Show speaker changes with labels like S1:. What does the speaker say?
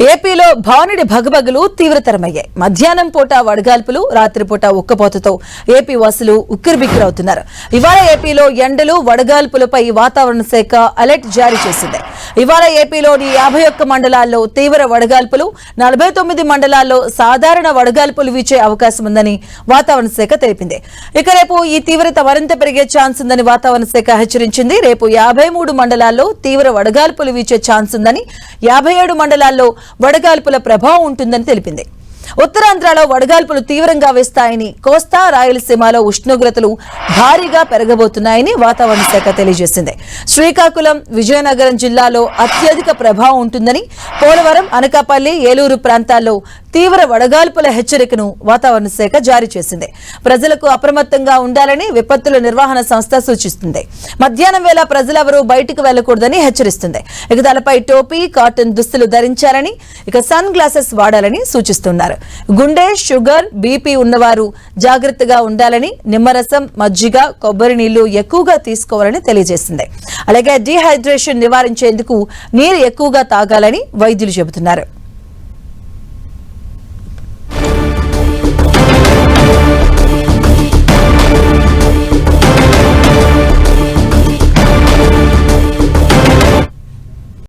S1: ఏపీలో భానుడి భగభగలు తీవ్రతరమయ్యాయి. మధ్యాహ్నం పూట వడగాల్పులు, రాత్రిపూట ఉక్కపోతతో ఏపీ వాసులు ఉక్కిరిబిక్కిరవుతున్నారు. ఇవాళ ఏపీలో ఎండలు, వడగాల్పులపై వాతావరణ శాఖ అలర్ట్ జారీ చేసింది. ఇవాళ ఏపీలోని 51 మండలాల్లో తీవ్ర వడగాల్పులు, 49 మండలాల్లో సాధారణ వడగాల్పులు వీచే అవకాశం ఉందని వాతావరణ శాఖ తెలిపింది. ఇక రేపు ఈ తీవ్రత మరింత పెరిగే ఛాన్స్ ఉందని వాతావరణ శాఖ హెచ్చరించింది. రేపు 53 మండలాల్లో తీవ్ర వడగాల్పులు వీచే ఛాన్స్ ఉందని, 57 మండలాల్లో వడగాల్పుల ప్రభావం ఉంటుందని తెలిపింది. ఉత్తరాంధ్రలో వడగాల్పులు తీవ్రంగా వేస్తాయని, కోస్తా రాయలసీమలో ఉష్ణోగ్రతలు భారీగా పెరగబోతున్నాయని వాతావరణ శాఖ తెలియజేసింది. శ్రీకాకుళం, విజయనగరం జిల్లాలో అత్యధిక ప్రభావం ఉంటుందని, పోలవరం, అనకాపల్లి, ఏలూరు ప్రాంతాల్లో తీవ్ర వడగాల్పుల హెచ్చరికను వాతావరణ శాఖ జారీ చేసింది. ప్రజలకు అప్రమత్తంగా ఉండాలని విపత్తుల నిర్వహణ సంస్థ సూచిస్తుంది. మధ్యాహ్నం వేళ ప్రజలెవరూ బయటకు వెళ్లకూడదని హెచ్చరిస్తుంది. ఇక తలపై టోపీ, కాటన్ దుస్తులు ధరించాలని, ఇక సన్ గ్లాసెస్ వాడాలని సూచిస్తున్నారు. గుండె, షుగర్, బీపీ ఉన్నవారు జాగ్రత్తగా ఉండాలని, నిమ్మరసం, మజ్జిగ, కొబ్బరి నీళ్లు ఎక్కువగా తీసుకోవాలని తెలియజేసింది. అలాగే డీహైడ్రేషన్ నివారించేందుకు నీరు ఎక్కువగా తాగాలని వైద్యులు చెబుతున్నారు.